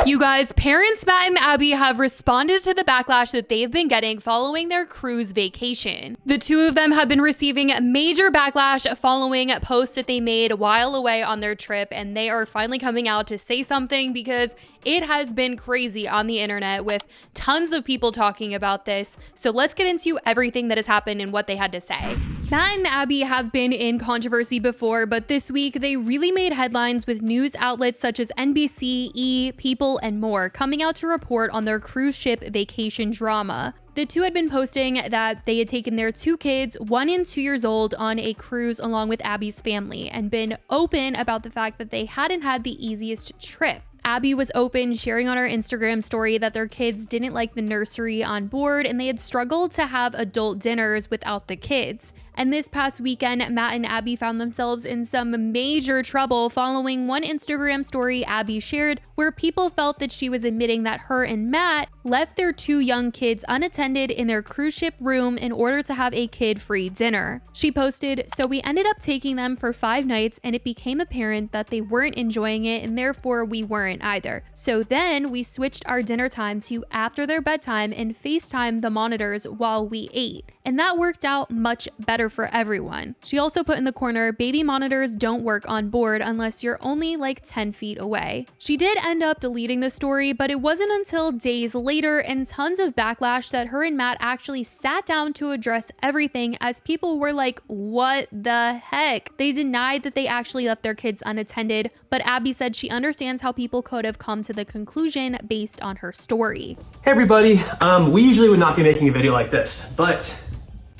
You guys, parents Matt and Abby have responded to the backlash that they've been getting following their cruise vacation. The two of them have been receiving major backlash following posts that they made while away on their trip, and they are finally coming out to say something because it has been crazy on the internet with tons of people talking about this. So let's get into everything that has happened and what they had to say. Matt and Abby have been in controversy before, but this week they really made headlines with news outlets such as NBC, E, People, and more coming out to report on their cruise ship vacation drama. The two had been posting that they had taken their two kids, 1 and 2 years old, on a cruise along with Abby's family and been open about the fact that they hadn't had the easiest trip. Abby was open, sharing on her Instagram story that their kids didn't like the nursery on board and they had struggled to have adult dinners without the kids. And this past weekend, Matt and Abby found themselves in some major trouble following one Instagram story Abby shared where people felt that she was admitting that her and Matt left their 2 young kids unattended in their cruise ship room in order to have a kid-free dinner. She posted, "So we ended up taking them for 5 nights and it became apparent that they weren't enjoying it and therefore we weren't either. So then we switched our dinner time to after their bedtime and FaceTime the monitors while we ate. And that worked out much better for everyone." She also put in the corner, "Baby monitors don't work on board unless you're only like 10 feet away." She did end up deleting the story, but it wasn't until days later and tons of backlash that her and Matt actually sat down to address everything, as people were like, what the heck? They denied that they actually left their kids unattended, but Abby said she understands how people could have come to the conclusion based on her story. Hey everybody, we usually would not be making a video like this, but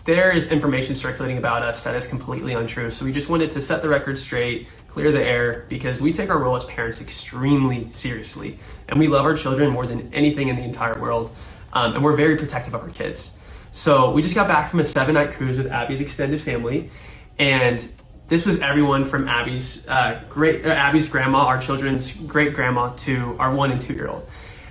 there is information circulating about us that is completely untrue. So we just wanted to set the record straight, clear the air, because we take our role as parents extremely seriously. And we love our children more than anything in the entire world. And we're very protective of our kids. So we just got back from a 7-night cruise with Abby's extended family. And this was everyone from Abby's grandma, our children's great grandma, to our 1 and 2 year old.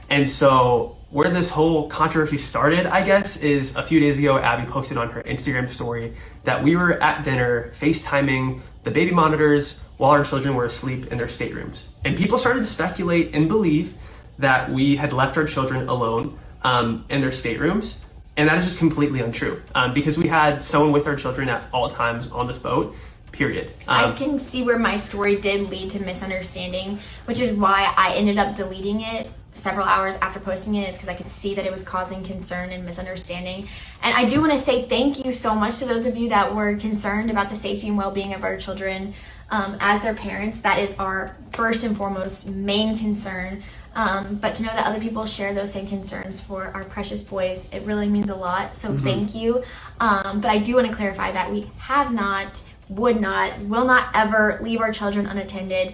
And so where this whole controversy started, I guess, is a few days ago, Abby posted on her Instagram story that we were at dinner FaceTiming the baby monitors while our children were asleep in their staterooms. And people started to speculate and believe that we had left our children alone in their staterooms. And that is just completely untrue because we had someone with our children at all times on this boat. Period. I can see where my story did lead to misunderstanding, which is why I ended up deleting it several hours after posting it, is because I could see that it was causing concern and misunderstanding. And I do want to say thank you so much to those of you that were concerned about the safety and well-being of our children as their parents. That is our first and foremost main concern. But to know that other people share those same concerns for our precious boys, it really means a lot. So thank you. But I do want to clarify that we have not, would not, will not ever leave our children unattended.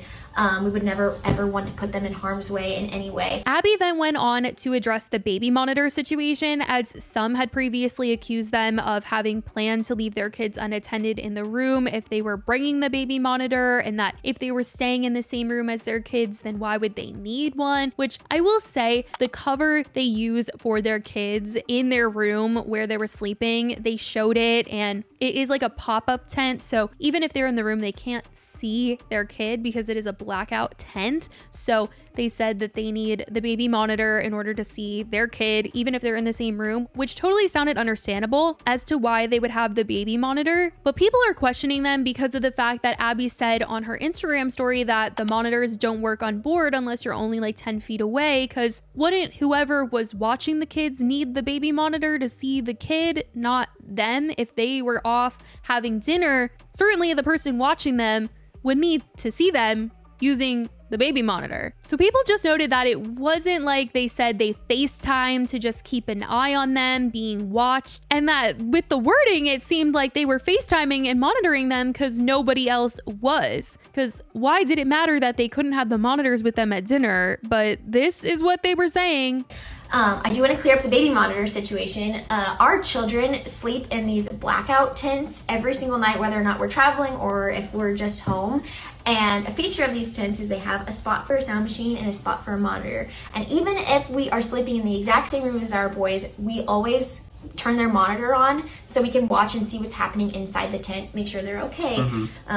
We would never ever want to put them in harm's way in any way. Abby then went on to address the baby monitor situation, as some had previously accused them of having planned to leave their kids unattended in the room if they were bringing the baby monitor, and that if they were staying in the same room as their kids, then why would they need one? Which I will say, the cover they use for their kids in their room where they were sleeping, they showed it, and it is like a pop-up tent. So even if they're in the room, they can't see their kid because it is a blackout tent. So they said that they need the baby monitor in order to see their kid, even if they're in the same room, which totally sounded understandable as to why they would have the baby monitor. But people are questioning them because of the fact that Abby said on her Instagram story that the monitors don't work on board unless you're only like 10 feet away, because wouldn't whoever was watching the kids need the baby monitor to see the kid, not them? If they were off having dinner, certainly the person watching them would need to see them using the baby monitor. So people just noted that it wasn't like they said they FaceTime to just keep an eye on them being watched, and that with the wording, it seemed like they were FaceTiming and monitoring them because nobody else was. Because why did it matter that they couldn't have the monitors with them at dinner? But this is what they were saying. I do want to clear up the baby monitor situation. Our children sleep in these blackout tents every single night, whether or not we're traveling or if we're just home. And a feature of these tents is they have a spot for a sound machine and a spot for a monitor. And even if we are sleeping in the exact same room as our boys, we always turn their monitor on so we can watch and see what's happening inside the tent, make sure they're okay,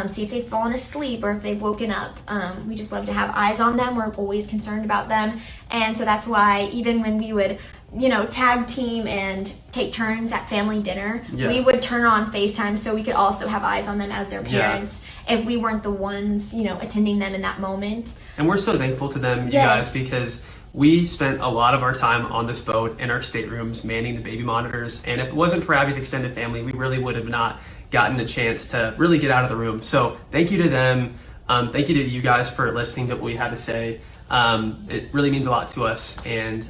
see if they've fallen asleep or if they've woken up. We just love to have eyes on them. We're always concerned about them. And so that's why even when we would, you know, tag team and take turns at family dinner, we would turn on FaceTime so we could also have eyes on them as their parents if we weren't the ones, you know, attending them in that moment. And we're so thankful to them, you guys, because we spent a lot of our time on this boat in our staterooms manning the baby monitors. And if it wasn't for Abby's extended family, we really would have not gotten a chance to really get out of the room. So thank you to them. Thank you to you guys for listening to what we had to say. It really means a lot to us. And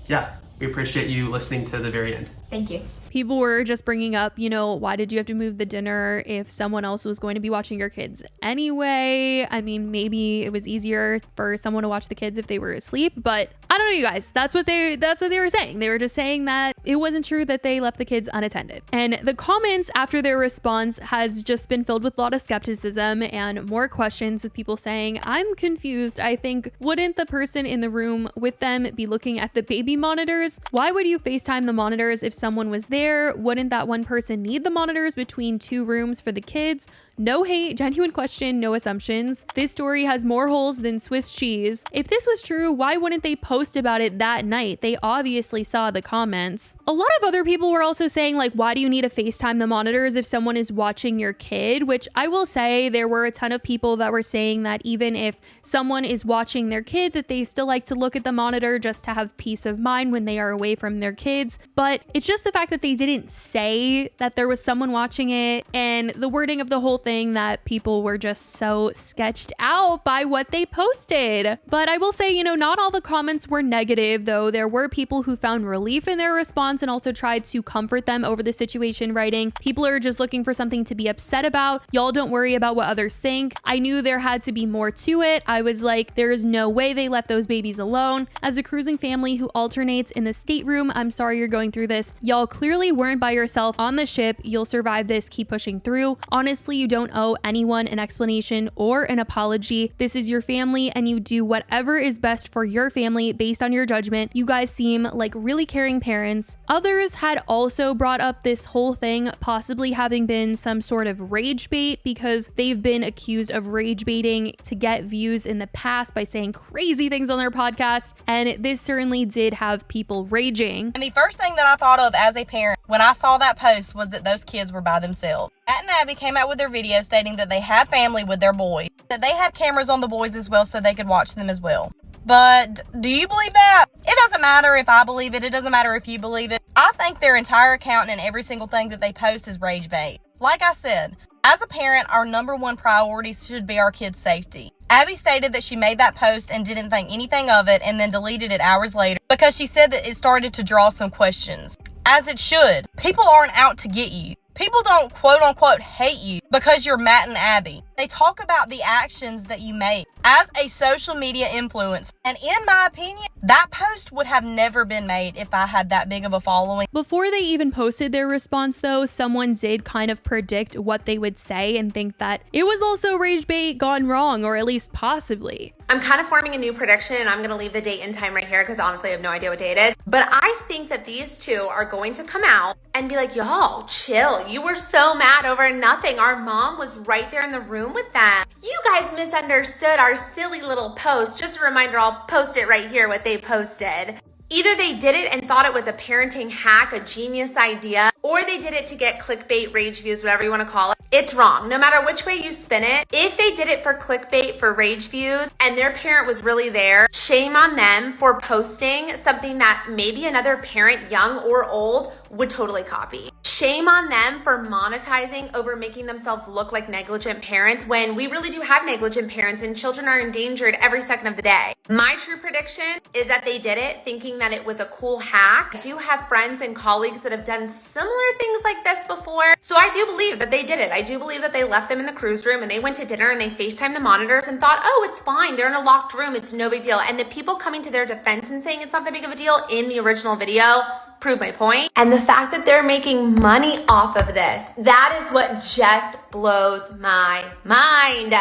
yeah, we appreciate you listening to the very end. Thank you. People were just bringing up, you know, why did you have to move the dinner if someone else was going to be watching your kids anyway? I mean, maybe it was easier for someone to watch the kids if they were asleep, but I don't know, you guys. That's what they were saying. They were just saying that it wasn't true that they left the kids unattended. And the comments after their response has just been filled with a lot of skepticism and more questions, with people saying, I'm confused. I think, wouldn't the person in the room with them be looking at the baby monitors? Why would you FaceTime the monitors if someone was there? Wouldn't that one person need the monitors between two rooms for the kids? No hate, genuine question, no assumptions. This story has more holes than Swiss cheese. If this was true, why wouldn't they post about it that night? They obviously saw the comments. A lot of other people were also saying, like, why do you need to FaceTime the monitors if someone is watching your kid? Which I will say, there were a ton of people that were saying that even if someone is watching their kid, that they still like to look at the monitor just to have peace of mind when they are away from their kids. But it's just the fact that they didn't say that there was someone watching it, and the wording of the whole thing that people were just so sketched out by what they posted. But I will say, you know, not all the comments were negative, though. There were people who found relief in their response and also tried to comfort them over the situation, writing, people are just looking for something to be upset about. Y'all don't worry about what others think. I knew there had to be more to it. I was like, there is no way they left those babies alone. As a cruising family who alternates in the stateroom, I'm sorry you're going through this. Y'all clearly weren't by yourself on the ship. You'll survive this. Keep pushing through. Honestly, you don't owe anyone an explanation or an apology. This is your family and you do whatever is best for your family based on your judgment. You guys seem like really caring parents. Others had also brought up this whole thing possibly having been some sort of rage bait, because they've been accused of rage baiting to get views in the past by saying crazy things on their podcast, and this certainly did have people raging. And the first thing that I thought of as a parent when I saw that post was that those kids were by themselves. Matt and Abby came out with their video stating that they had family with their boys, that they had cameras on the boys as well so they could watch them as well. But do you believe that? It doesn't matter if I believe it. It doesn't matter if you believe it. I think their entire account and every single thing that they post is rage bait. Like I said, as a parent, our number one priority should be our kids' safety. Abby stated that she made that post and didn't think anything of it and then deleted it hours later because she said that it started to draw some questions. As it should. People aren't out to get you. People don't quote unquote hate you because you're Matt and Abby. They talk about the actions that you make as a social media influencer. And in my opinion, that post would have never been made if I had that big of a following. Before they even posted their response, though, someone did kind of predict what they would say and think that it was also rage bait gone wrong, or at least possibly. I'm kind of forming a new prediction, and I'm going to leave the date and time right here because honestly I have no idea what day it is. But I think that these two are going to come out and be like, y'all, chill. You were so mad over nothing. Our mom was right there in the room with them. You guys misunderstood our silly little post. Just a reminder, I'll post it right here, what they posted. Either they did it and thought it was a parenting hack, a genius idea, or they did it to get clickbait, rage views, whatever you want to call it. It's wrong. No matter which way you spin it, if they did it for clickbait, for rage views, and their parent was really there, shame on them for posting something that maybe another parent, young or old, would totally copy. Shame on them for monetizing over making themselves look like negligent parents when we really do have negligent parents and children are endangered every second of the day. My true prediction is that they did it thinking that it was a cool hack. I do have friends and colleagues that have done similar things like this before. So I do believe that they did it. I do believe that they left them in the cruise room and they went to dinner and they FaceTimed the monitors and thought, oh, it's fine. They're in a locked room. It's no big deal. And the people coming to their defense and saying it's not that big of a deal in the original video prove my point. And the fact that they're making money off of this, that is what just blows my mind.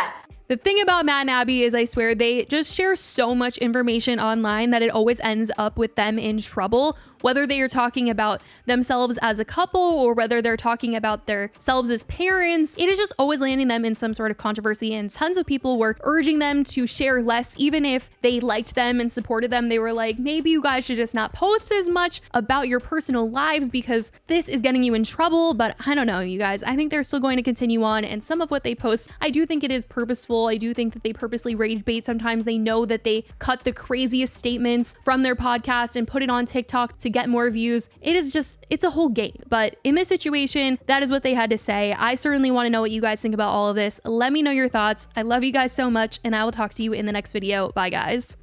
The thing about Matt and Abby is I swear they just share so much information online that it always ends up with them in trouble, whether they are talking about themselves as a couple or whether they're talking about themselves as parents. It is just always landing them in some sort of controversy, and tons of people were urging them to share less. Even if they liked them and supported them, they were like, maybe you guys should just not post as much about your personal lives because this is getting you in trouble. But I don't know, you guys. I think they're still going to continue on, and some of what they post, I do think it is purposeful. I do think that they purposely rage bait. Sometimes they know that they cut the craziest statements from their podcast and put it on TikTok to get more views. It's a whole game. But in this situation, that is what they had to say. I certainly want to know what you guys think about all of this. Let me know your thoughts. I love you guys so much, and I will talk to you in the next video. Bye, guys.